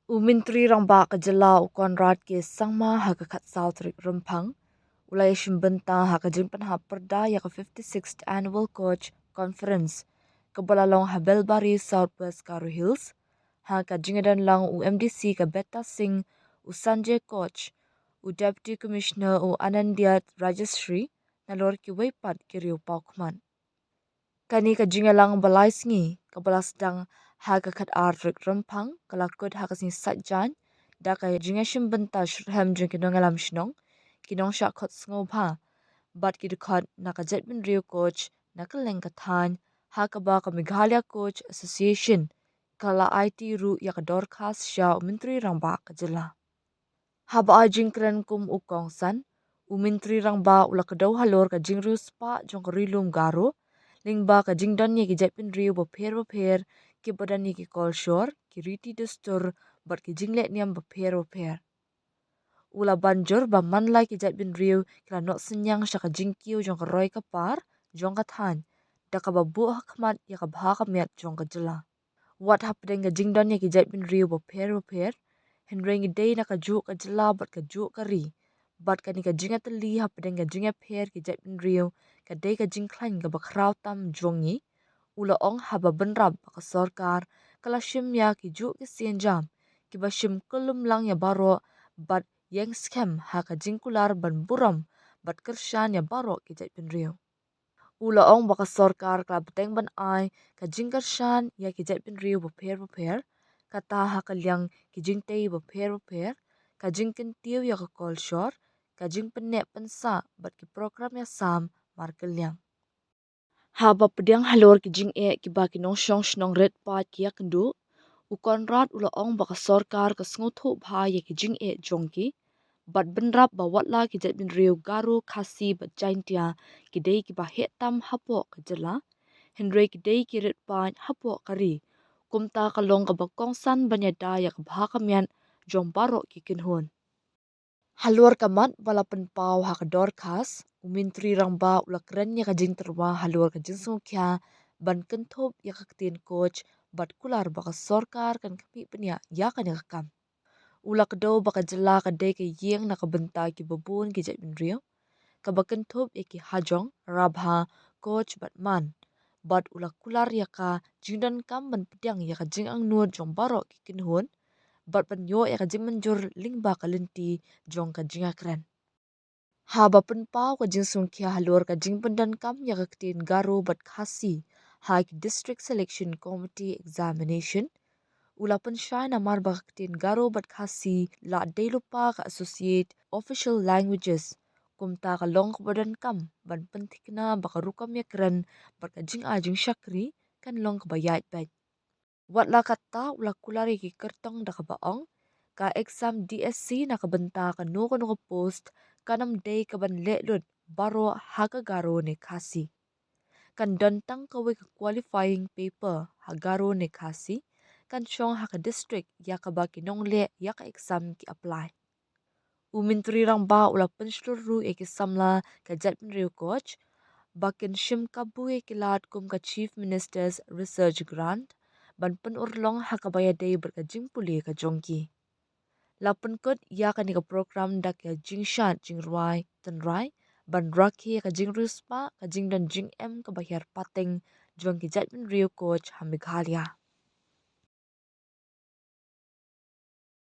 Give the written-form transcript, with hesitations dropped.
Umintri rangba ka jala u Conrad ke sangma ha ka khat Southrick Rumpang. Ulay shimbenta ha ka jingpan ha perda ya ka 56th Annual Coach Conference. Kabalalong ha Belbari Southwest Karo Hills. Ha ka jingadan lang u MDC ka Beta Singh u Sanjay Coach. U Deputy Commissioner u Anandiyat Rajashri na lor ki waypat ki riu paukman. Kani ka jingalang balay singi kabalas dang ha ka khat Arthrick Rumpang kalakut ha ka sing satjan da ka jingashim benta shurham jing kinong alam shnong kinong sha khot sngo bha bat ki dukhat na ka jetmin rio coach na ka leng ka than ha ka ba ka Meghalaya Coach Association kala IT ru ya ka dorkas sha umintri rangba ka jila haba a jingkran kum u kongsan umintri rangba ula ka daw halor ka jingru spa jong ka rilum garo lingba ka jingdan ye ki jetpin rio bo pher ki badan ye ki kolshor ki riti dustur bat ki jinglet niam bo pher ula banjur ba manlai ki jetpin rio kila nok senyang shaka jingkiu jong ka roy ka par jong ka than da ka babu hakmat ya ka bha ka miat jong ka jela wat hapdeng ka jingdan ye ki jetpin rio bo pher henreng day na ka juk ka jela bat ka juk ka ri bat ka ni ka jinga tali hapdeng ka jinga pher ki jetpin rio ka day ka jingklan ka bakraw tam jongi ula ong haba benrab ka sorkar kala shim ya ki juk ki sienjam ki ba shim kulum lang ya baro bat yang scam ha ka jingkular ban buram bat kershan ya baro ki jetpin rio ula ong baka sorkar kala beteng ban ai ka jingkershan ya ki jetpin rio bo pher kata ha ka liang ki jingtei bo pher ka jingken tiu ya ka kolshor ka jingpenne pensa bat ki program ya sam mar ka liang haba pedang halor ki jing e ki ba ki nong shong shnong red pat ki ya kendu u Conrad ula ong baka sorkar ka sngotu bha ya ki jing e jongki bat benrap ba watla ki jetbin riu garu khasi bat jaintia ki dei ki ba hetam hapo ka jela henry ki dei ki ret pan hapo kari kumta ka long ka ba kongsan banya da ya ka bha ka mian jong baro ki kinhun halor kamat balapan pau ha ka dorkas umintri rangba ula kren ya ka jing terwa halor ka jing kya ban kentop ya ka tin coach bat kular baka sorkar kan kami penya ya kan ya kam ula kedo baka jela ka dei ke yeng na ka benta ki babun ki jet bin rio ka bakan thop e ki hajong rabha coach batman bat ula kular ya ka jingdan kam ban pedang ya ka jing ang nur jong baro ki kinhun bat ban yo ya ka jing manjur lingba ka linti jong ka jinga kren ha ba pen pau ka jing sung kya halor ka jing pendan kam ya ka tin garo bat khasi ha ki district selection committee examination ulapan shana mar baktin garo bat khasi la delupa ka associate official languages kumta ka long badan kam ban pentikna baka rukam ya keren baka jing ajing shakri kan long ka bayat bat wat la kata ula kulari ki kertong da ka baong ka exam DSC na ka benta ka no post kanam day ka ban lut baro haga garo ne khasi kan dantang ka we ka qualifying paper hagaro ne khasi kan chong haka district ya ka ba kinong le ya ka exam ki apply umintri rang ba ula penslur ru e ki samla ka jatmin riu coach bakin shim ka bue ki lat kum ka chief minister's research grant ban pen urlong haka baya day berka jing puli ka jongki lapan kot ya ka ni ka program da ka jing shat jing ruai tan rai ban raki ka jing ruspa ka jing dan jing em ka bayar pateng jong ki jatmin riu coach ha Meghalaya